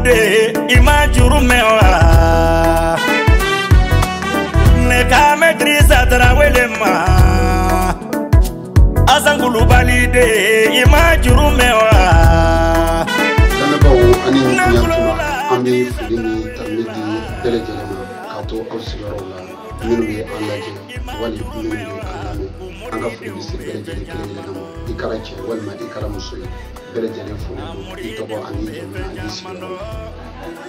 de imajuru mewa ne ka Idrissa Traoré ma Asangulu bali de imajuru mewa Lanabawo ani nyantuma ambi fulini tamidi belejelema kato ausigarola minnu bɛ an lajɛ wali minnu bɛ an lamɛn an ka foli bɛ se bɛɛ lajɛlen kelen-kelen ma i kɛra cɛ walima i kɛra muso ye bɛɛ lajɛlen foli don i tɔgɔ ani i jamu ani sigiyɔrɔ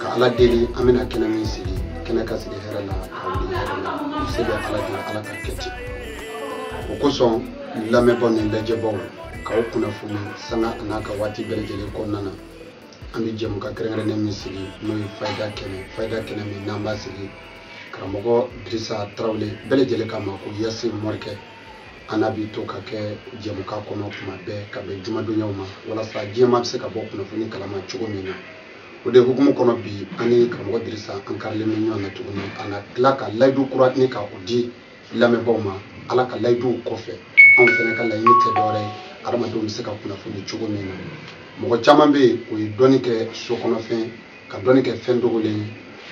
ka ala deli an bɛna kɛnɛ min sigi kɛnɛ ka sigi hɛrɛ la ka wuli hɛrɛ la i se bɛ ala deli ala ka kɛ ten o kosɔn lamɛnbaw ni lajɛbaw k'aw kunnafoni sanga a n'a ka waati bɛɛ lajɛlen kɔnɔna na an bɛ jɛmu ka kɛrɛnkɛrɛnnen min sigi n'o ye fayida kɛnɛ min n'an b'a sigi karamɔgɔ Idrissa Traoré bɛɛ lajɛlen k'a ma ko Yasin Morikɛ an n'a bɛ to ka kɛ jɛmukan kɔnɔ tuma bɛɛ ka bɛn jumadonyaw ma walasa diɲɛma bɛ se ka bɔ kunnafoni kalama cogo min na o de hukumu kɔnɔ bi an ni karamɔgɔ Idrissa an karilen bɛ ɲɔgɔn na tuguni a na tila ka layidu kura ni ka o di lamɛnbaw ma ala ka layiduw kɔfɛ anw fana ka laɲini tɛ dɔwɛrɛ ye adamadenw bɛ se ka kunnafoni cogo min na mɔgɔ caman bɛ yen o ye dɔnni kɛ so kɔnɔfɛn ka dɔnni kɛ fɛn dogolen ye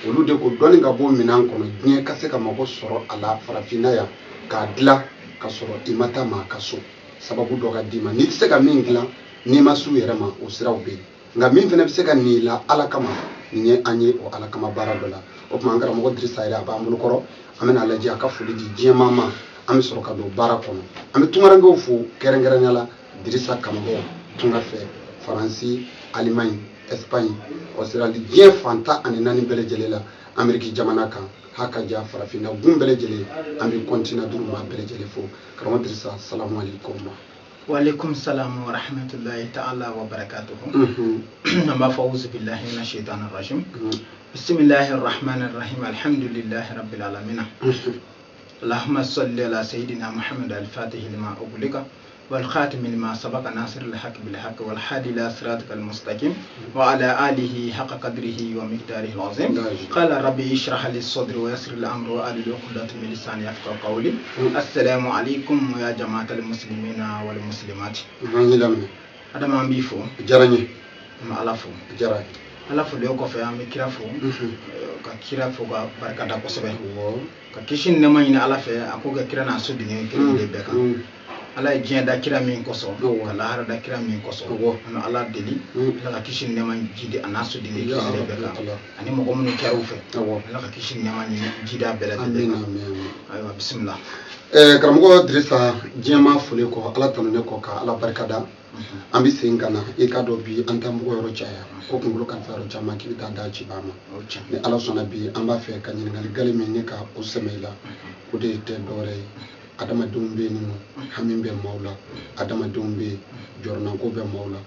olu de ko dɔnni ka bɔ minɛn kɔnɔ diɲɛ ka se ka mago sɔrɔ a la farafinna yan k'a dilan ka sɔrɔ i ma taa maa ka so sababu dɔ ka d'i ma n'i tɛ se ka min dilan n'i ma s'u yɛrɛ ma o siraw bɛ yen nka min fana bɛ se ka nin la ala kama nin ye an ye o ala kama baara dɔ la o tuma an karamɔgɔ Idrissa yɛrɛ a b'an bolo kɔrɔ an bɛna lajɛ a ka foli di diɲɛmaa ma an bɛ sɔrɔ ka don baara kɔnɔ an bɛ tungarankew fo kɛrɛnkɛrɛnnenya la Idrissa kanubagaw tunga fɛ Faransi Alimaɲi Espagne Australie diɲɛ fan 14 bɛɛ lajɛlen la Ameriki jamana kan hakaja farafinna gun bɛɛ lajɛlen an bɛ continuer d'u ma bɛɛ lajɛlen fo karamɔgɔ Idrissa salamu alaikum wa alaikum salam wa rahmatullahi ta'ala wa barakatuhu an b'a fɔ auzu billahi minash shaitanir rajim bismillahir rahmanir rahim alhamdulillahi rabbil alamin allahumma salli ala sayidina muhammad al-fatih lima ughliqa والخاتم لما سبق ناصر الحق بالحق والهادي الى صراطك المستقيم وعلى اله حق قدره ومقداره العظيم قال ربي اشرح لي الصدر ويسر لي امري واحلل عقدة من لساني يفقهوا قولي السلام عليكم يا جماعه المسلمين والمسلمات هذا ما بيفو جارني ما alafo jara alafo le ko fe am kirafo ka kirafo ka barkada ko sebe ka kishin ne man ina alafe akoga kirana sudine kirinde beka ala jiɲɛ da kira min kosɔn ka lahara da kira min kosɔn an ala deli ala ka kisi nɛɛma jidi a n'a sodini kisi de bɛɛ kan ani mɔgɔ minnu kɛra u fɛ ala ka kisi nɛɛma ni jidi a bɛɛ lajɛlen kan ayiwa bisimila karamɔgɔ Idrissa diɲɛma foli kɔ ala tanu ne kɔ ka ala barikada an bɛ segin ka na i ka dɔn bi an tɛ mɔgɔ yɔrɔ caya ko kunkolo kalifa yɔrɔ caman k'i bɛ taa da ci ba ma ni ala sɔnna bi an b'a fɛ ka ɲininkali gale min ne ka o sɛmɛ i la o de tɛ dɔwɛrɛ ye adamadenw bɛ yen nɔ hami bɛ maaw la adamadenw bɛ yen jɔrɔnanko bɛ maaw la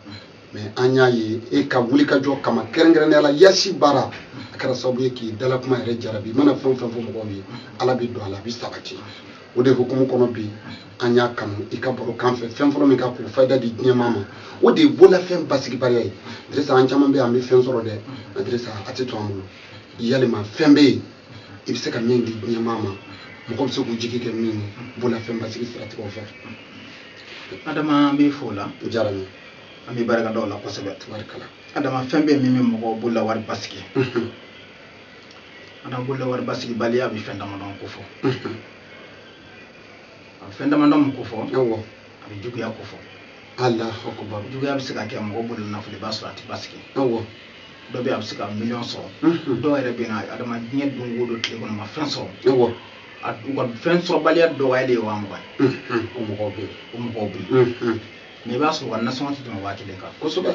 mais an y'a ye e ka wulikajɔ kama kɛrɛnkɛrɛnnenya la yasi baara a kɛra sababu ye k'i dalakuma yɛrɛ jarabi i mana fɛn o fɛn fɔ mɔgɔw ye ala bɛ don a la a bɛ sabati o de hukumu kɔnɔ bi an y'a kanu i ka baro kan fɛ fɛn fɔlɔ min ka k'o fayida di diɲɛmaa ma o de ye bolafɛn basigibaliya ye Idrissa an caman bɛ yen an bɛ fɛn sɔrɔ dɛ Idrissa a tɛ to an bolo yalima fɛn bɛ yen i bɛ se ka min di diɲɛmaa ma mɔgɔ bɛ se k'u jigi kɛ min ye bolafɛn basigi siratigɛw fɛ adama an bɛ fo la diyara n ye an bɛ barika da o la kosɛbɛ tabarikala adama fɛn bɛ min bɛ mɔgɔ bolola wari basigi adama bolola wari basigi baliya bɛ fɛn damadɔ ko fɔ fɛn damadɔ min ko fɔ awɔ a bɛ juguya ko fɔ Allahu akbar juguya bɛ se ka kɛ mɔgɔ bolo nafolo b'a sɔrɔ a tɛ basigi awɔ dɔ bɛ a bɛ se ka miliyɔn sɔrɔ dɔw yɛrɛ bɛ na adama diɲɛ don o don tile kɔnɔ ma fɛn sɔrɔ awɔ u ka fɛn sɔrɔbaliya dɔgɔyalen ye wa mugan o mɔgɔw bɛ yen o mɔgɔw bɛ yen mais i b'a sɔrɔ u ka nasɔngɔ tɛ tɛmɛ 1000 kan kosɛbɛ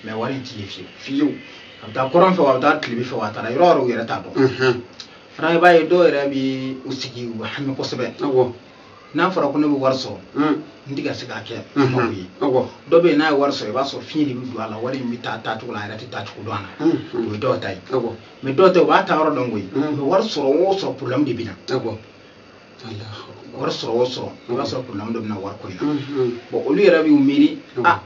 mais wari in t'i ye fiyewu a bɛ taa kɔrɔn fɛ wa a bɛ taa tilebin fɛ wa a taara yɔrɔ yɔrɔ u yɛrɛ t'a dɔn fana i b'a ye dɔw yɛrɛ bɛ u sigi u bɛ hami kosɛbɛ awɔ n'a fɔra ko ne bɛ wari sɔrɔ n tɛ ka se k'a kɛ maaw ye awɔ dɔ bɛ yen n'a ye wari sɔrɔ i b'a sɔrɔ fiɲɛ de bɛ don a la wari in bɛ taa cogo la a yɛrɛ tɛ taa cogo dɔn a la o ye dɔw ta ye mais dɔw ta u b'a ta yɔrɔ dɔn koyi mais wari sɔrɔ o sɔrɔ problème de bɛ na wari sɔrɔ o sɔrɔ i b'a sɔrɔ problème dɔ bɛ na wari ko in na bon olu yɛrɛ b'u miiri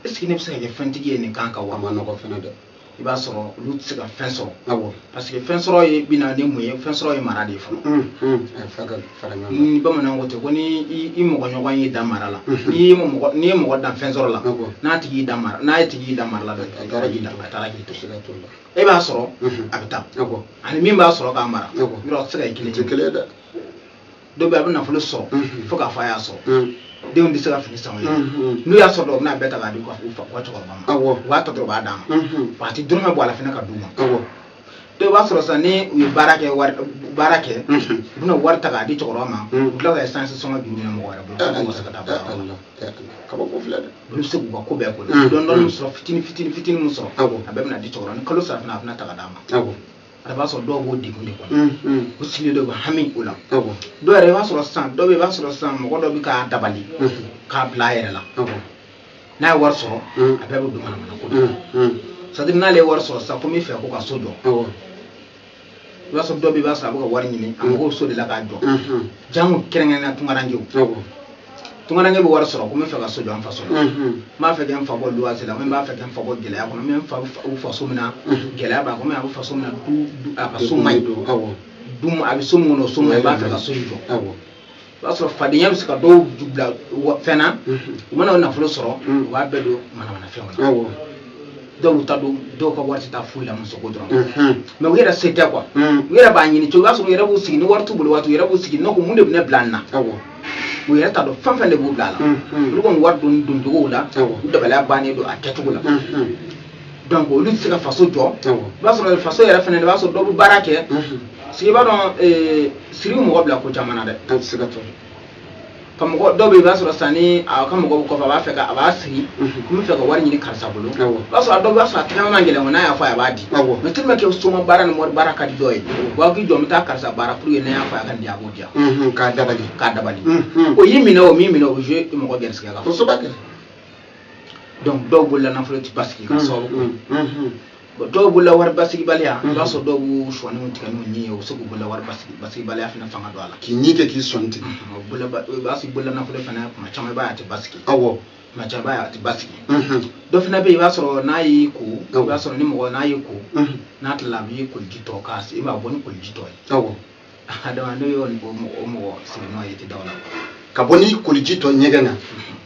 est ce que ne bɛ se ka kɛ fɛntigi ye nin kan ka wa a ma nɔgɔ fana dɛ i b'a sɔrɔ olu tɛ se ka fɛn sɔrɔ awɔ parce que fɛn sɔrɔ ye bina ni mun ye fɛn sɔrɔ ye mara de ye fɔlɔ ni bamananw ko ten ko ni i mɔgɔ ɲɔgɔn y'i dan mara la n'i ye mɔgɔ dan fɛn sɔrɔ la n'a tigi y'i dan mara n'a ye tigi y'i dan mara la a taara k'i to e b'a sɔrɔ a bɛ taa ani min b'a sɔrɔ k'a mara yɔrɔ tɛ se ka i kelen ye dɛ dɔw bɛ a bɛ nafolo sɔrɔ fo k'a fɔ a y'a sɔrɔ denw tɛ se ka fini san o ye n'u y'a sɔrɔ dɔw bɛna bɛɛ ta k'a di u ka cɛkɔrɔba ma u b'a tɔ dɔrɔn u b'a d'a ma wa a tɛ dɔrɔmɛ bɔ a la fana ka d'u ma dɔw b'a sɔrɔ sisan ni u ye baara kɛ u bɛna wari ta k'a di cɛkɔrɔba ma u tila ka esansi sɔngɔ juru minɛ mɔgɔ wɛrɛ bolo u se ka taa baara la olu se k'u ka ko bɛɛ k'o la dɔɔnin sɔrɔ fitinin min sɔrɔ a bɛɛ bɛna di cɛkɔrɔba ni kalo sara fana a bɛna ta ka d'a ma a b'a sɔrɔ dɔw b'o degun de kɔnɔ u sigilen don u hami o la dɔw yɛrɛ i b'a sɔrɔ sisan dɔw bɛ i b'a sɔrɔ sisan mɔgɔ dɔ bɛ k'a dabali k'a bila a yɛrɛ la n'a ye wari sɔrɔ a bɛɛ bɛ don manamana ko la c'est à dire n'ale ye wari sɔrɔ sisan ko n bɛ fɛ ko ka so jɔ i b'a sɔrɔ dɔw bɛ i b'a sɔrɔ a bɛ ka wari ɲini a mɔgɔw so de la k'a jɔ jango kɛrɛnkɛrɛnnenya tungarankew tungaranke bɛ wari sɔrɔ ko n bɛ fɛ ka so jɔ an faso la n b'a fɛ kɛ n fa bɔ luwanse la n b'a fɛ kɛ n fa bɔ gɛlɛya kɔnɔ n bɛ n fa faso min na gɛlɛya b'a kɔnɔ a bɛ faso min na a ka so man ɲi a bɛ so min kɔnɔ o so man ɲi i b'a fɛ ka so in jɔ o b'a sɔrɔ fadenya bɛ se ka dɔw bila fɛn na u mana o nafolo sɔrɔ u b'a bɛɛ don manamanafɛnw na dɔw ta don dɔw ka wari tɛ taa foyi la musoko dɔrɔn mais u yɛrɛ se tɛ quoi u yɛrɛ b'a ɲini cogo i b'a sɔrɔ u yɛrɛ b'u sigi ni wari t'u bolo waati u yɛrɛ b'u sigi n'o ko mun de bɛ ne bila nin na u yɛrɛ t'a dɔn fɛn fɛn de b'u bila a la olu kɔni wari don cogow la u dabaliya bannen don a kɛcogo la donc olu tɛ se ka faso jɔ i b'a sɔrɔ faso yɛrɛ fana i b'a sɔrɔ dɔw bɛ baara kɛ sigi i b'a dɔn siri bɛ mɔgɔ bila ko caman na dɛ ka mɔgɔ dɔw bɛ i b'a sɔrɔ sisan ni a ka mɔgɔw kɔfɛ a b'a fɛ a b'a sigi ko n bɛ fɛ ka wari ɲini karisa bolo i b'a sɔrɔ a dɔw b'a sɔrɔ a tɛgɛ man gɛlɛn n'a y'a fɔ a b'a di mais tellement que soma baara ni wari baara ka di dɔw ye u b'a fɔ k'i jɔ n bɛ taa karisa baara pour que n'a y'a fɔ a ka nin di a b'o di yan k'a dabali o y'i minɛ o min minɛ o joué mɔgɔ gɛrɛsɛgɛ kan kosɛbɛ donc dɔw bolola nafolo tɛ basigi ka sababu dɔw bolola wari basigibaliya i b'a sɔrɔ dɔw b'u sɔnniw tigɛ n'u ɲi ye u bɛ se k'u bolola wari basigibaliya fana fanga don a la k'i ɲi kɛ k'i sɔnni tigɛ i b'a sɔrɔ bolola nafolo fana kuma caman i b'a ye a tɛ basigi kuma caman i b'a ye a tɛ basigi dɔ fana bɛ yen i b'a sɔrɔ n'a y'i ko i b'a sɔrɔ ni mɔgɔ n'a y'i ko n'a tilala a b'i koliji tɔ k'a i b'a bɔ ni koliji tɔ ye adama n'o ye o mɔgɔ sigi n'o ye i tɛ da o la ka bɔ ni koliji tɔ ɲɛgɛn na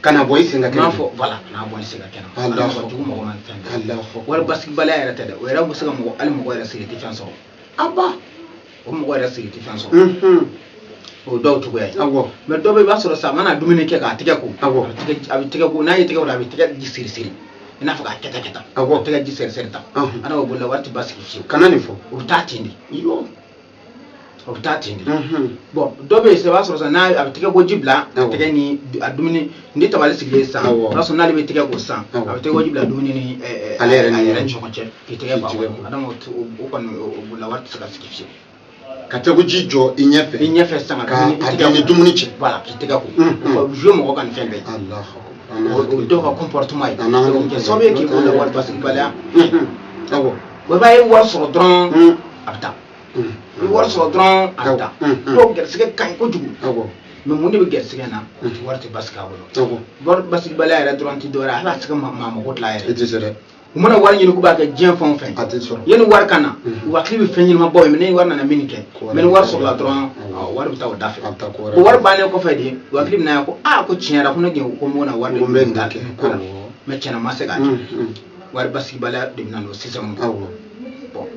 ka na bɔ i sen ka kɛnɛ n'a fɔ voilà n'a bɔ i sen ka kɛnɛ ala mɔgɔ jugu mɔgɔ man fɛn bɛɛ wari basigibaliya yɛrɛ tɛ dɛ o yɛrɛ bɛ se ka mɔgɔ hali mɔgɔ yɛrɛ sigi tɛ fɛn sɔrɔ aba o mɔgɔ yɛrɛ sigi tɛ fɛn sɔrɔ o dɔw cogoya ye mais dɔw bɛ i b'a sɔrɔ sisan a mana dumuni kɛ k'a tɛgɛ ko a bɛ tɛgɛ ko n'a ye tɛgɛ ko a bɛ tɛgɛ ji siri i n'a fɔ k'a kɛta a tɛgɛ ji siri ta ana o bolola wari tɛ basigi fiyewu kana nin fɔ o bɛ taa ten de o bɛ taa ten de bon dɔ bɛ yen sisan i b'a sɔrɔ sisan n'a a bɛ tɛgɛ ko ji bila tɛgɛ ni a dumuni ni tabali sigilen sisan o b'a sɔrɔ n'ale bɛ tɛgɛ ko sisan a bɛ tɛgɛ ko ji bila dumuni ni a yɛrɛ ni ɲɔgɔn cɛ k'i tɛgɛ bɔ a kɔnɔ adama o kɔni o bolola wari tɛ se ka sigi fiyewu ka tɛgɛ ji jɔ i ɲɛfɛ sisan ka a ni dumuni cɛ voilà k'i tɛgɛ ko o bɛ jouer mɔgɔ ka nin fɛn bɛɛ ye o dɔw ka comportement ye kɛ sababu ye k'i bolola wari basigibaliya i b'a ye wari sɔrɔ dɔrɔn a bɛ taa ni wari sɔrɔ dɔrɔn a bɛ taa dɔw gɛrɛsɛgɛ ka ɲi kojugu mais mun de bɛ gɛrɛsɛgɛ na wari tɛ basigi a bolo wari basigibaliya yɛrɛ dɔrɔn tɛ dɔwɛrɛ a b'a se ka maa mago dilan a yɛrɛ u mana wari ɲini k'u b'a kɛ diɲɛ fɛn o fɛn yanni wari ka na u hakili bɛ fɛn ɲɛnama baw ye mais ni wari nana min kɛ mais ni wari sɔrɔla dɔrɔn wari bɛ taa o da fɛ o wari bannen kɔfɛ de u hakili bɛ na yan ko ko tiɲɛ yɛrɛ ko ne gɛn ko n b'o na wari de bɛ nin ta kɛ mais tiɲɛna ma se k'a kɛ wari basigibaliya de bɛ na n'o système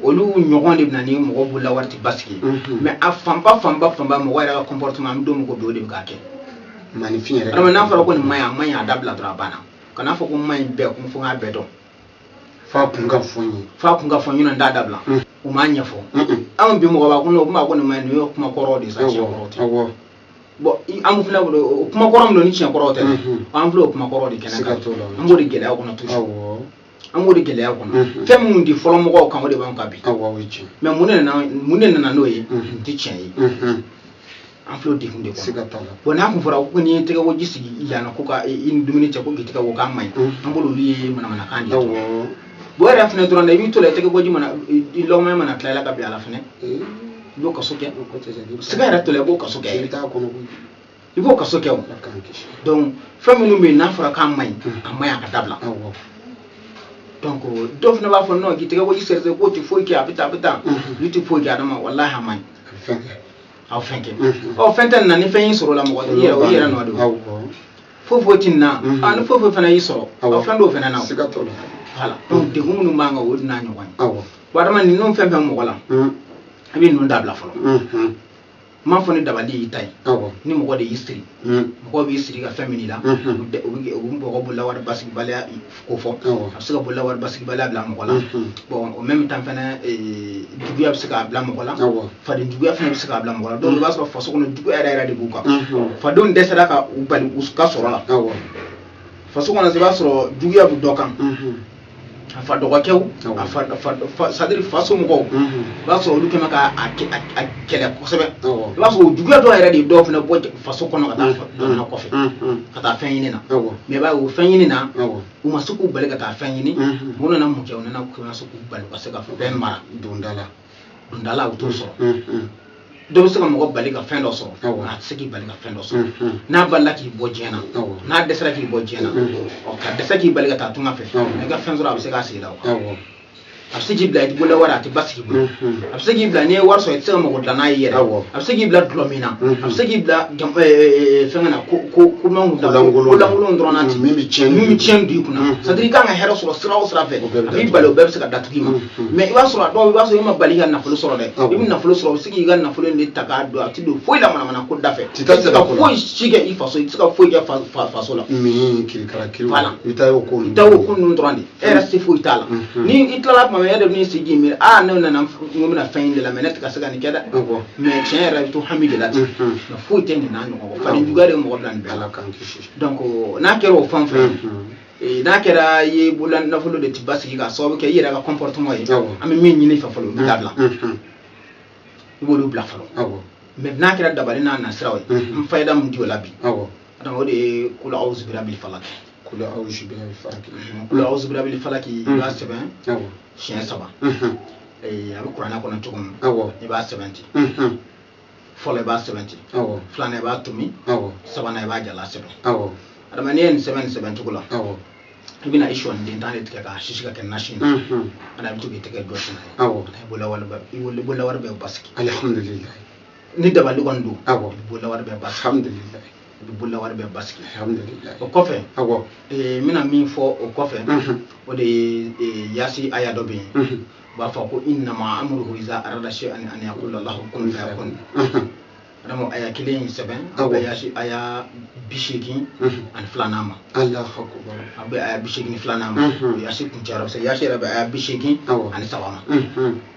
olu ɲɔgɔn de bɛ na ni mɔgɔ bolola wari tɛ basigi mais a fanba mɔgɔ yɛrɛ ka comportement an bɛ don min ko bi o de bɛ k'a kɛ maninfin yɛrɛ adama n'a fɔra ko nin maɲi a maɲi a dabila dɔrɔn a banna kana fɔ ko maɲi bɛɛ kun fo k'a bɛɛ dɔn f'a kun ka fɔ n ye ɲɔgɔn t'a dabila u m'a ɲɛfɔ anw bi mɔgɔ b'a ko n'o kuma ko nin maɲi nin y'o kuma kɔrɔw de ye sa tiɲɛ kɔrɔw tɛ bon an filɛ o kuma kɔrɔ min don ni tiɲɛ kɔrɔw tɛ an filɛ o kuma kɔrɔ de kɛnɛ kan an b'o de gɛlɛya kɔnɔ toujours an b'o de gɛlɛya kɔnɔ fɛn minnu di fɔlɔ mɔgɔw kan o de b'an kan bi mais mun de nana n'o ye n tɛ tiɲɛ ye an filɛ o degun de kɔnɔ bon n'a kun fɔra ko n'i ye tɛgɛ ko ji sigi yan ko ka i ni dumuni cɛ ko k'i tɛgɛ ko k'a maɲi an bolo olu ye manamanakan de ye bon yɛrɛ fana dɔrɔn i b'i to la tɛgɛ ko ji mana i lɔgɔma mana tila ka bin a la fana i b'o kaso kɛ siga yɛrɛ to la i b'o kaso kɛ i b'o kaso kɛ o donc fɛn minnu bɛ yen n'a fɔra k'a maɲi a maɲi a ka dabila donc dof na ba fo no ki tege wo yiserse ko ti fo ki abita luti fo ki adama wallahi amani aw fenke o fenten na ni fen yisoro la mo yera no do fofo tinna an fofo fana yisoro aw fendo fana na voilà donc de humunu manga wodna nyo wan wadama ni non fen mo wala abi non dabla folo man fo ni dabali tay ni mo ko de history mo ko bi history ga family la o ko bulla wada basik bala ko fo absika bulla wada basik bala bla mo wala bon en même temps fana dugu absika bla mo wala fa de dugu fana absika bla mo wala donc ba so fo so ko dugu era de buka fa don desada ka u bali uska soro la fa so ko na se ba soro dugu abu dokan fa do ko kew fa sadri fa so mo ko ba so lu kema ka a kele ko sebe ba so dugu do era de do fana bo fa so ko no ka ta na ko fe ka ta fen yini na me ba o fen yini na o ma su ku bale ka ta fen yini mo na mo kew na ko na su ku bale ka se ka ben mara dundala o to so do se ka mo ko bale ka fen do so na se ki bale ka fen do so na balla ki bo jena na desra ki bo jena o ka desra ki bale ka ta tunga fe ga fen zura se ka se la o absigi bla ti bola wara ti basiki bu absigi bla ne war so et sama ko dana yere absigi bla glomina absigi bla fengana ko mangu da ko langulo ndronati mimi chen du kuna sadri ka nga hero so sira fe abi balo be se ka datuki ma mais iwa so do iwa so yima bali ga na fulo so de ibi na fulo so sigi ga na fulo ndi taka do ati do foi la mana ko dafe ti ta foi shige ifa so ti ka foi ga fa so la mi kiri kala kiri itawo ko ndronde era si foi tala ni itla ma ya de ni sigi mi na ngomna fain de la menette ka saga ni keda mais chien ra to hamide la na foi ten na no ko fa ni jugare mo blan be ala kan kishi donc na kero fan na kera ye bulan na fulo de tibasi ga so ke yira ga comportement yi am mi ni fa folo dabla ibolu bla folo mais na kera dabali na sirawe fayda mu di wala bi adam wode kula auzu bi rabbil falak kula auzu bi rabbil falak ba seben chien saba abi kurana ko na tugum ba 70 fole ba 70 flane ba tumi sabana ba jala 7 adama ne 7 tugula ibina issue on din tane tika ka shishika ken nashin ana bitu ke tika do sina bola wala ba bola wala ba baski alhamdulillah ni dabali gondo bola wala ba baski alhamdulillah bola wala ba baski alhamdulillah o kofe mina min fo o kofe o de yasi aya do be ba fa ko inna ma amruhu iza arada shay'an an yaqula lahu kun fayakun adamo aya kilin 7 yasi aya bishiki an flanama Allahu akbar abe aya bishiki ni flanama yasi kun jara se yasi rabe aya bishiki an sawama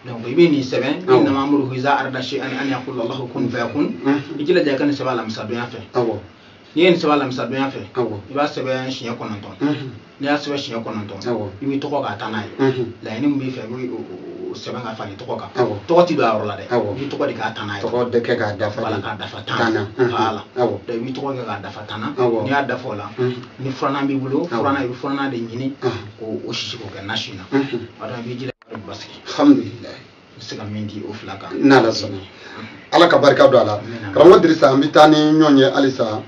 donc ibe ni 7 inna ma amruhu iza arada shay'an an yaqula lahu kun fayakun ijila ja kan sabala msadu ya fe yen sabala msadu ya fe iba 7 shinya kononton ni aswe shinya kononton ibi to ko ka tanai la ni mbi fe seben ga fani to ko ka to ti do awla de ibi to ko di ka tanai to ko de ke ga dafa wala ka dafa tana hala de ibi to ko ga dafa tana ni ada fola ni frana bi bulo frana ibi frana de nyini ko o shishi ko ga nashina wada bi jira baski alhamdulillah siga mindi o flaka na la sona ala ka barka do ala karamo dirisa ambitani nyonye alisa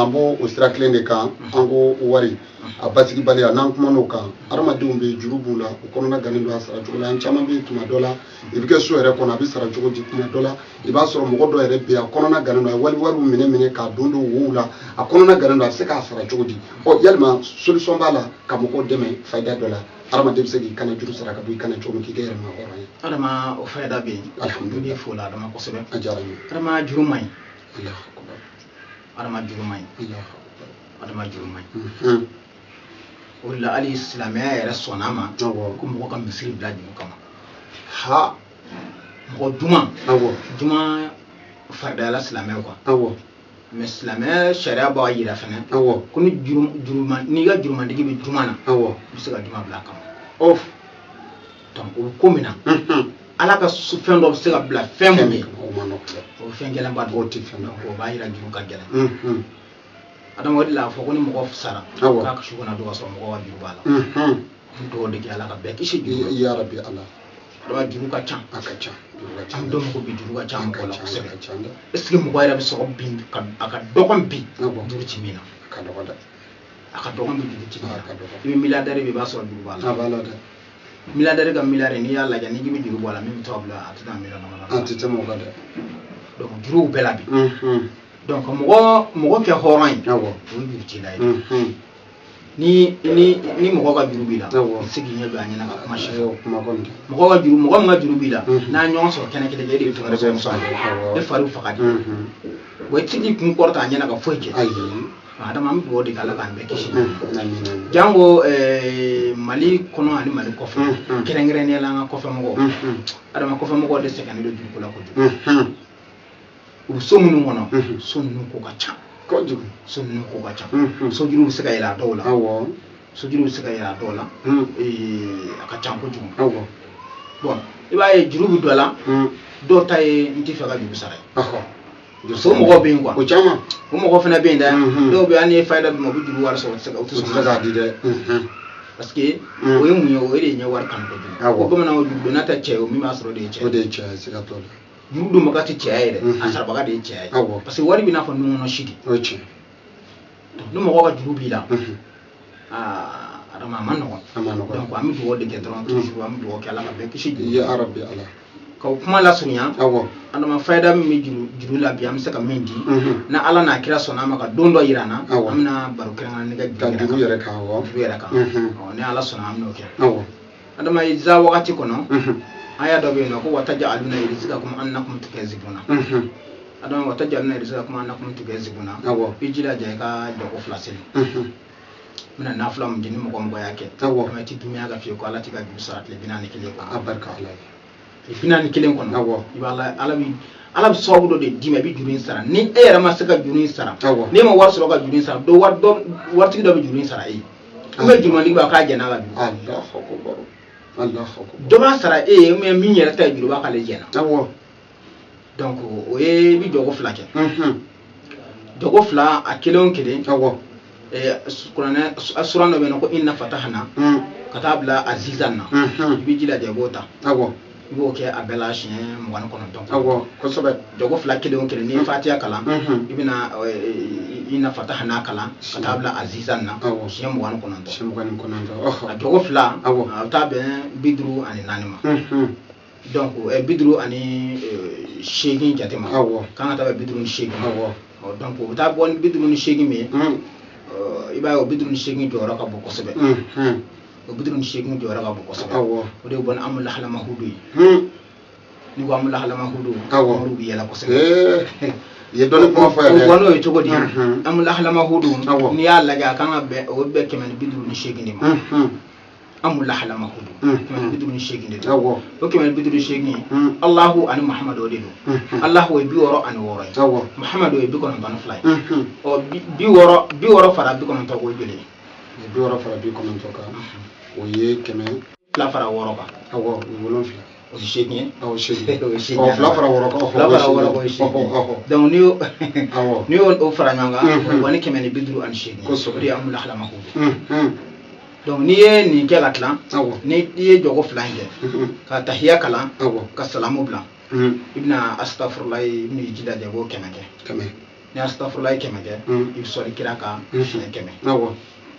mbo o sira klende kan ango wari abasiki bali anan kuma no kan arama dumbe jurubu la o kono na ganin do asara jogo la chama be tuma dola ibike so ere kono abi sara jogo di tuma dola iba soro mo do ere be akono na ganin do wali waru mine ka dondo wula akono na ganin do asika asara jogo di o yalma solution bala kamoko deme fayda dola arama dem segi kana juru sara ka bu kana jogo ki gere ma horani adama o fayda be alhamdulillah fola adama ko sebe ajarami adama juru may Allahu akbar adama juru may Allahu akbar adama juru may wala ali islamiyya ya rasonama ko mo ko misri bladi mo kama ha mo duma farda la islamiyya ko mais islamiyya sharia ba yira fana ko ni juruma ni ga juruma digi be jumana bisaka juma bla kama of donc ko mina ala ka su fendo se ga bla femu ni o fengela mbad o ti fendo ko ba yira juru ka gela adam wadi la fo ko ni mo sara ka ka shugona do so mo wadi bala do de ala ka be kishi ya rabbi allah do juru ka chan akacha am do ko bi juru ka chan ko la ko sebe est ce que mo wayra be so bin ka aka dokon bi juru ci mina ka do da aka dogon bi juru ci ibi milliardaire bi ba so juru bala bala de milliardaire ga milliardaire ni yalla ja ni gibi juru bala mi to bla atata mi la atita mo ga de donc juru bela bi donc mo ke horan awo juru ci lay ni mo ga juru bi la sigi nya ba nya na kuma shi kuma kon mo ga juru mo ga juru bi la na nyon so kene kede de to so e faru fakadi way tigi kun korta nya na ga foike ayi adam am do de kala kan be kishi jango mali kono ani mali kofa kerengere ne la nga kofa mo adam kofa mo de sekane do juru ko la ko u somunu ngono sonu ko ka cha ko juru sonu ko ka cha so juru se ka ila dola awo so juru se ka ila dola aka cha ko juru awo bon iba e juru bi dola do tay nti fa ga juru sare so mo go be ngwa o chama mo go fena be nda do be ani fayda mo bi juru war so se ka o so ga di de parce que o yemu yo o ere nya war kan ko ko na o juru na ta che o mi ma so de che o de che se ka to juru do makati che ayre asar baga de che ay parce que wari bi na fa no no shidi o che no mo go ga juru bi la adama man no donc ami do de ke dron toujours ami do ke ala ka be kishi ya arabi ala ko kuma la sunya awo andama fayda mi juru la bi am saka mendi na ala na kira sona maka dondo irana amna baru kira na ga juru yere ka wo ne ala sona amno ke awo andama iza wakati kono aya do be no ko watajaluna rizqakum annakum tukazibuna adama watajaluna rizqakum annakum tukazibuna ijila je ka do ko flasel mina nafla mu jini mo ko yake ma ti dunya ga fi ko ala ti ga bi sarat le binani kile ko abarka ala binani kile ko no ibala ala sobu do de dime bi jurin sara ni e ma saka jurin sara ni ma war so ga jurin sara do war ti do bi jurin sara e ko juma ni ba ka jena ga bi Allahu akbar Allahu akbar do ba sara e me min yera ta juru ba ka le jena donc o e bi jogo fla ke jogo fla a kilon kile Qur'an sura no be no ko inna fatahna katabla azizanna bi jila de bota ibo ke abela shin mo wan kono ton ko sobe jogo fla kele on kele ni fatiha kala ibina inna fatahna kala katabla azizanna shin mo wan kono ton shin mo wan kono ton jogo fla ta be bidru ani nanima donc bidru ani shegin jatema kan ta be bidru ni shegin donc ta bon bidru ni shegin me iba o bidrun shegin jora ka boko sebe o bidrun shegin jora ka boko sebe o de bon amul lahla mahudu ni ko amul lahla mahudu o rubi yala ko sebe ye don ko fa o wono e togodi amul lahla mahudu ni yalla ga kan be o be kemen bidrun shegin ni ma amul lahla mahudu kemen bidrun shegin de o kemen bidrun shegin Allahu an Muhammad o de Allahu e bi woro an woro Muhammad o e bi ko non fly o bi woro fara bi ko non to go jole bi woro fara bi ko non to ka o ye kemen la fara woro ka wolon fla o shegin o shegin o fla fara woro ko donc ni o fara nyanga woni kemen bidru an shegin ko so ri amul lahla mahudu donc ni ye ni ke latlan ni ye jogo flange ka tahiyya kala ka salamu bla ibna astaghfirullah ibn jida de go kemake ni astaghfirullah kemake ib soli kiraka shine keme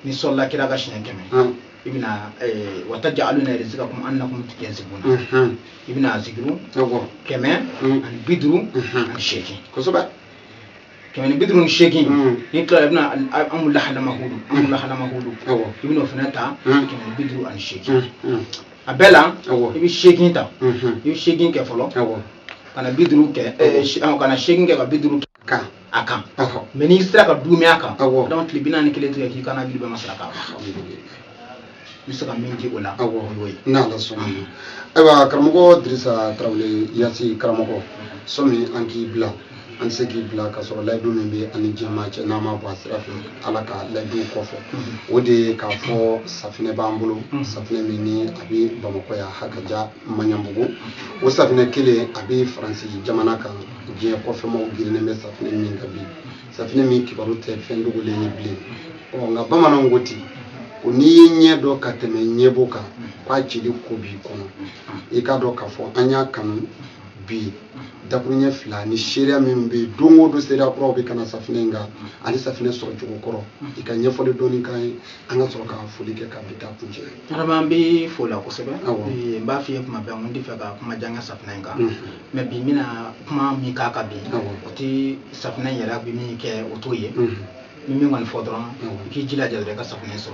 ni solla kiraka shine keme ibna watajaluna rizqakum annakum tukazibuna ibna zikru keme an bidru an sheki ko soba كمان بدرون شيكين يطلع ابنا أمول لحلا مهودو يبنو فنتا كمان بدرو عن شيكين أبلا يبي شيكين تا يبي شيكين كفلو كنا بدرو ك كنا شيكين كبدرو أكان مني سرقة دومي أكان دام تلبينا نكلي تيجي كنا بيلبا مسرقة مسرقة منجي ولا نعم سامي أيوة كرمكو دريسا تراولي ياسي كرمكو سامي أنكي بلا an segi bla ka so la do membe an jama che na ma ba sira fi alaka la do ko fo o de ka fo safine bambulo safine mini abi bamako ya haka ja manyambugo o safine kele abi franci jamana kan je ko fo mo girne me safine min gabi safine mi kibaru te fendu go le ni bli o nga bamana ngoti o ni nye do ka teme nyeboka kwa chili ko bi kono e ka do ka fo anya kan bi dakurunya fila ni sheria min be dongo do sera pro be kana safine nga ali safine so jogo koro ikanya fole doni kai anga so ka fuli ke ka bi ta punje ramambi fola ko sebe bi mba fi kuma be ngundi fe ka kuma janga safine nga me bi mina kuma mi ka ka bi oti safine yara bi mi ke otoye mi ngon fodron ki jila jadre ka safine so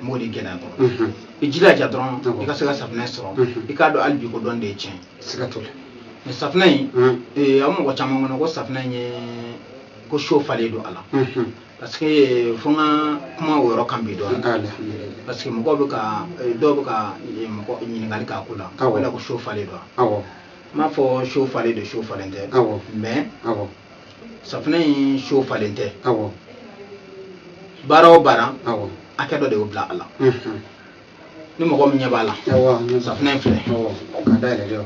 modi gena to jila jadron ka se ka safine so ikado albi ko don de chen sikato ni safine amu ko chama ngono ko safine ko show fale do ala parce que fonga kuma woro kambi do parce que mo ko ka do ka mo ko ni ngali ka kula wala ko show fale do ma fo show fale de show fale de mais safine show fale de bara o bara akedo de obla ala ni mo ko mi nyabala safine fle kada le do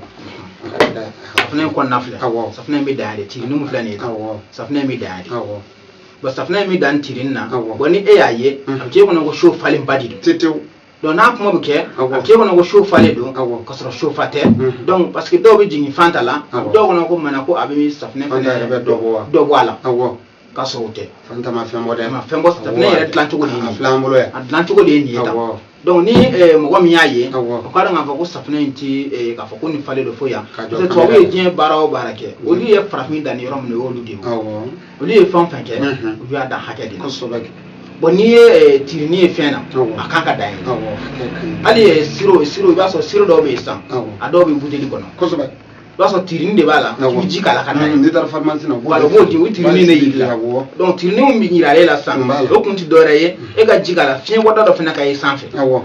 safine ko nafle safine mi daade ti numu fle ni safine mi daade ba safine mi dan tirin na woni e yaye abje ko no show fale mbadi do tetew do na ko mo ke abje ko no show fale do ko so show fate donc parce que do be jingi fanta la do ko no ko mana ko abi safine fle do wala kasote fanta ma fembo de ma fembo safine yere atlantico ni flambo ya atlantico de ni ta donc ni mo ko mi yaye ko ka nga fa ko safine nti ka fa ko ni fale do foya c'est to we dien bara o barake o li e frafmi dan yorom ne o lu de o li e fam fanke o bi ada hakedi ko so bag bon ni tirini e fena akanga dai ali siro ba so siro do be san adobe buteli kono ko so bag ba so tirini de bala ki jikala kana ni dar pharmacie no wala bo di tirini ne yilla donc tirini mo mi ngirale la san o kunti doreye e ga jikala fien wada do fena kay sanfe o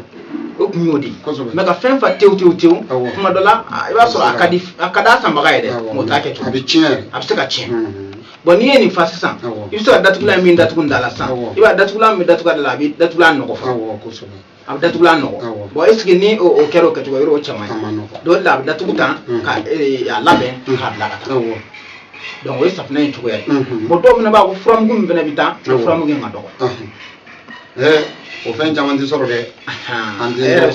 kunyodi me ka fen fa tew kuma dola e ba so akada samba ga ede mo take to abi chien abi saka chien bon ni ni fa san il so datula min datukunda la san e ba datula mi datuka la bi datula no ko fa ko so ab datula no bo est ce que ni o kero ka to ro chama do la datukuta ka ya labe ka blaka donc we safna to ya bo do na ba ko from gum bena bita from gum ngado o fen jaman di soro de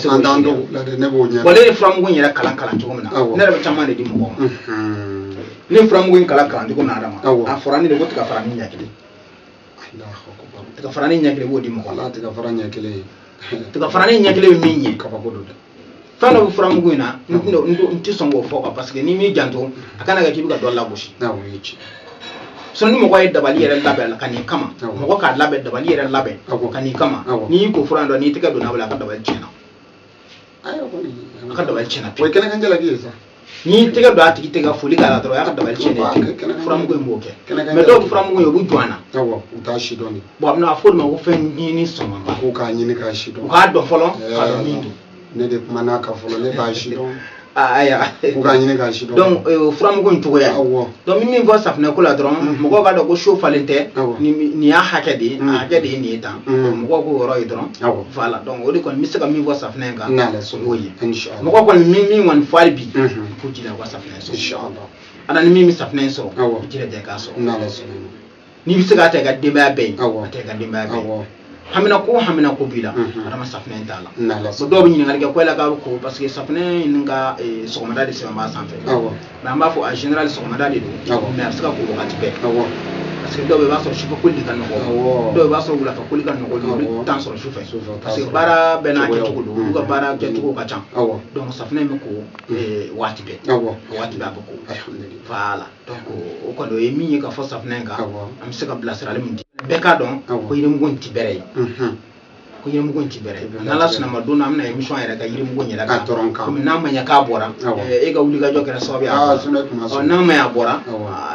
andando la de nebo nya wala from gum yera kala to gum na ne re chama de di mo ni from gum kala di ko na dama a forani de ko ka farani nya kidi Allahu akbar ka farani nya kidi bo di mo la ka farani nya kidi to farani nyakile minyi ka ba godo fana bu fram guina ndo nti songo fo parce que ni mi janto akana ga kibuka dolla bushi na wichi so ni mo ko yedda bali yere labe kani kama mo ko ka labe da bali yere labe kani kama ni ko furando ni tika do na bala ka da bal chena ayo ko ni ka da bal chena we kana kan jala giza ni tika do atiki tika fuli ka do ya ka da bal chena fram go mboke me do fram go yobu jwana awo utashi doni bo amna afod ma ko fen ni soma ba ko ka ni ka shi do ka do folo ka do ni ne de mana ka folo ne ba shi do aya ko ka ni ka shi do donc fram go ntugo ya donc mi vo safna ko la dron mo ko ga do ko show falente ni ya hakedi ni ta mo ko ko ro idron voilà donc o de kon mi saka mi vo safna ga na la so woyi inshallah mo ko kon mi won falbi ko jila ko safna so inshallah ana ni mi safna so jila de ka so na la so ni bi saka ta ga demba be ta ga demba be hamina ko bila adama safna intala so do bi ngal ga ko la ga ko parce que safna nga so ma dali se ma sanfe na ma fo en général so ma dali do mais saka ko wakati be parce que do be ba so shifa kulli kan ko do ba so wula fa kulli kan ko do tan so shifa parce que bara bena ke to do ga bara ke to ka chan donc safna me ko wati be ba ko alhamdulillah voilà donc o ko do e mi ka fo safna nga am saka blasira le mun beka don ko yirim gonti bere ko yirim gonti bere na la suna maduna amna emission era ka yirim gonye la ka ko na manya ka bora e ga wuli ga jokera so bi a na manya bora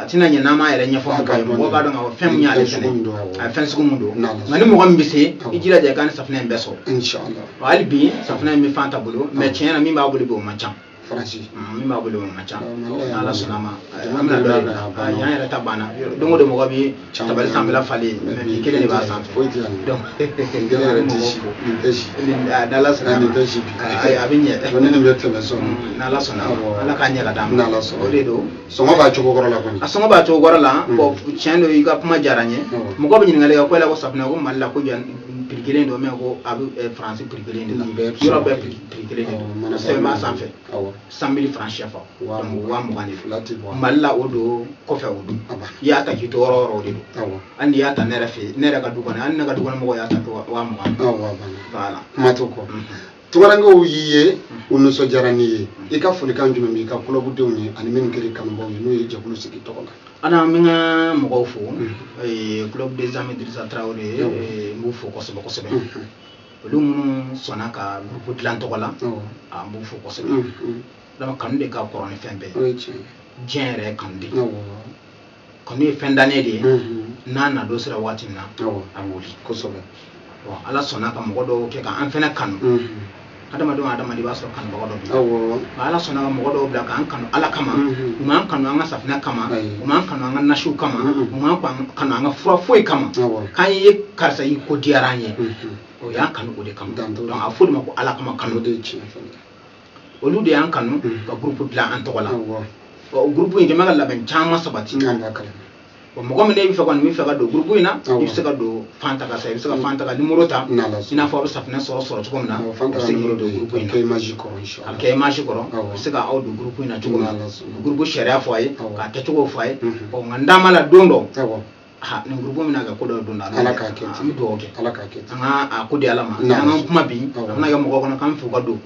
tina nya na ma era nya fo ko ga don a fem nya le tene a fen su mundo ngani mo gam bise ijira je kan safna mbeso inshallah wali bi safna mi fanta bulu me chena mi ma bulu bo macam Francis mi ma bulu mo macam ala suna ma amna do ya era tabana dongo de mo gabi tabal sambela fali mi kele ne ba san donc dala suna ay abinye woni ne bete be so na la suna ala ka nya ga dam na la so de do so ma ba chugo goro la ko asongo ba chugo goro la bo chendo yi ga kuma jaranye mo gabi ni ngale ko la ko sapna ko malla ko jan prix kelen do mais ko a bɛ France prix kelen de la yɔrɔ bɛɛ prix kelen de don seulement sanfɛ 100 000 francs CFA donc 20 Mali la o don kɔfɛ o don i y'a ta k'i to yɔrɔ o de don hali n'i y'a ta ne yɛrɛ fɛ ne yɛrɛ ka du kɔnɔ hali ne ka du kɔnɔ mɔgɔw y'a ta 20 voilà kuma t'o kɔ Tunkarankew y'i ye u nisɔndiyara n'i ye i ka folikan jumɛn b'i ka kulɔbudenw ye ani minnu kɛra kanubaw ye n'o ye jɛkulu sigi tɔgɔ la. Ana min ka mɔgɔw fo club des amis Idrissa Traoré n b'u fo kosɛbɛ kosɛbɛ olu minnu sɔnna ka groupe dilan tɔgɔ la n b'u fo kosɛbɛ donc kanu de ka kɔrɔ ni fɛn bɛɛ diɲɛ yɛrɛ kanu de kanu ye fɛn dannen de ye n'a na don sera waati min na a wuli kosɛbɛ bon Ala sɔnna ka mɔgɔ dɔw kɛ k'an fɛnɛ kanu adamadenw adamaden b'a sɔrɔ kanubaga dɔ bɛ Ala sɔnna ka mɔgɔ dɔw bila k'an kanu Ala kama u m'an kanu an ka safinɛ kama u m'an kanu an ka nasiw kama u m'an kanu an ka fura foyi kama k'an ye karisa y'i ko diyara an ye o y'an kanu o de kama donc a fɔ de ma ko Ala kama kanu olu de y'an kanu ka groupe dilan an tɔgɔ la o groupe in jama ka labɛn caman sabati mɔgɔ min bɛ fɛ kɔni min fɛ ka don groupe in na i bɛ se ka don Fanta ka sa i bɛ se ka Fanta ka numéro ta i n'a fɔ a bɛ safinɛ sɔrɔ cogo min na o bɛ se k'i don groupe in na a bɛ kɛ image kɔrɔ a bɛ se ka aw don groupe in na cogo min na groupe sariya fɔ a ye k'a kɛcogo fɔ a ye nka n d'a ma la don dɔ nin groupe min na kɛ ko dɔ don da Ala k'a kɛ an bɛ dugawu kɛ Ala k'a kɛ an ka a ko di Ala ma an ka kuma bi a bɛna kɛ mɔgɔ kɔnɔ k'an fɛ u ka don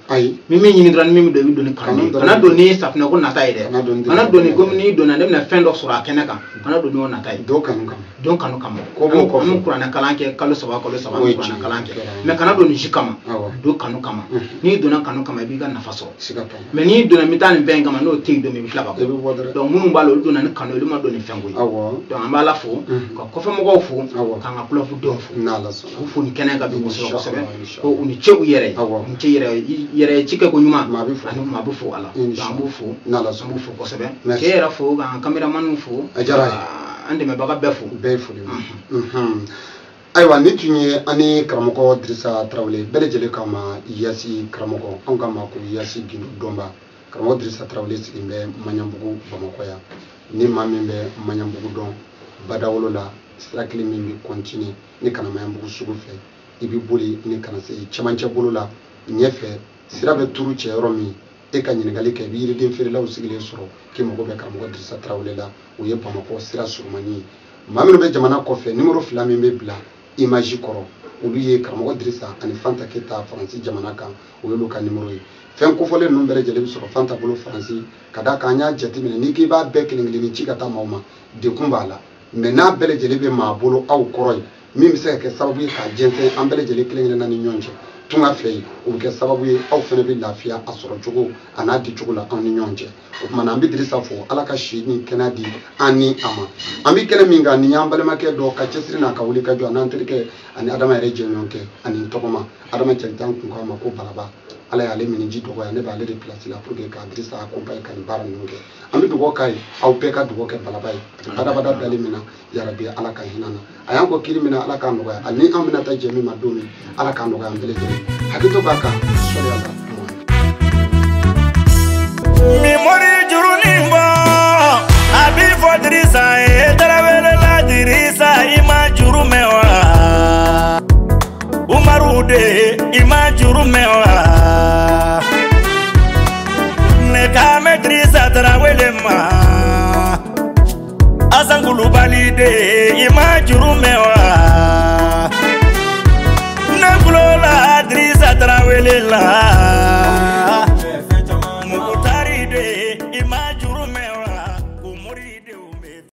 min bɛ ɲini dɔrɔn ni min bɛ don i bɛ don ni kanu ye kana don ni safinɛ ko nata ye dɛ kana don ni komi n'i donna ne bɛna fɛn dɔ sɔrɔ a kɛnɛ kan kana don n'o nata ye don kanu kama an bɛ kuranɛ kalan kɛ kalo saba an bɛ kuranɛ kalan kɛ mais kana don ni si kama don kanu kama n'i donna kanu kama i b'i ka nafa sɔrɔ mais n'i donna n bɛ taa nin fɛn in kama n'o tɛ yen don min i bɛ tila ka bɔ donc minnu b'a la olu donna ni kanu olu ma don ni fɛn ko ye donc an b'a Ala fo ka kɔfɛ mɔgɔw fo k'an ka kulɔbudenw fo u fo ni kɛnɛ ka don kosɛbɛ ko u ni ce u yɛrɛ u ce yɛrɛ ci kɛ ko ɲuman ani maa bɛ fo Ala donc an b'u fo an b'u fo kosɛbɛ k'e yɛrɛ fo k'an caméraman fo an dɛmɛbaga bɛɛ fo bɛɛ foli ayiwa ni tun ye ani karamɔgɔ Idrissa Traoré bɛɛ lajɛlen kama Yasi karamɔgɔ anw kama ko Yasi Gindo Dɔnba karamɔgɔ Idrissa Traoré sigilen bɛ Maɲanbugu Bamakɔ yan ni maa min bɛ Maɲanbugu dɔn Badawolo la sira kelen min bɛ continuer ni kana Maɲanbugu sugu fɛ i bɛ boli ni kana se cɛmancɛ bolo la ɲɛfɛ sira bɛ turu cɛ yɔrɔ min e ka ɲininkali kɛ i bɛ yiriden feerelaw sigilen sɔrɔ k'i mago bɛ karamɔgɔ Idrissa Traoré la o ye Bamakɔ sira surumani ye maa minnu bɛ jamana kɔfɛ numéro 2 min bɛ bila image kɔrɔ olu ye karamɔgɔ Idrissa ani Fanta Keyita Faransi jamana kan o y'olu ka numéro ye fɛn kofɔlen ninnu bɛɛ lajɛlen bɛ sɔrɔ Fanta bolo Faransi ka da kan an y'a jateminɛ n'i k'i b'a bɛɛ kelen kelen ci ka taa maaw ma dekun b'a la mais n'a bɛɛ lajɛlen bɛ maa bolo aw kɔrɔ ye min bɛ se ka kɛ sababu ye k'a jɛnsɛn an bɛɛ lajɛlen kelen kelen na ni ɲɔgɔn cɛ tunga fɛ yen o bɛ kɛ sababu ye aw fana bɛ lafiya a sɔrɔ cogo a n'a di cogo la an ni ɲɔgɔn cɛ o tuma na an bɛ Idrissa fo Ala ka si ni kɛnɛya di an ni a ma an bɛ kɛnɛ min kan nin y'an balimakɛ dɔ ka cɛsiri n'a ka wuli ka jɔ a n'an terikɛ ani Adama yɛrɛ jɛɲɔgɔn kɛ ani tɔgɔma Adama Cɛlitan kun k'a ma ko Balaba Ala y'ale miniji dɔgɔya ne b'ale de place la pour que ka Idrissa accompagne ka nin baara ninnu kɛ an bɛ dugawu k'a ye aw bɛɛ ka dugawu kɛ Balaba ye badabada dalen min na yarabi Ala ka hinɛ na a y'an kɔ kiri min na Ala k'a nɔgɔya ani an bɛna taa jɛ min ma don min Ala k'a nɔgɔya an bɛɛ lajɛlen hakili to b'a kan sɔli Ala Mimori jurunin bɔ a b'i fɔ Idrissa ye Tarawele la Idrissa i ma juru mɛn wa Umaru de i ma juru mɛn wa ne ka mɛn Idrissa Tarawele ma Asan Kulubali de i ma juru mɛn wa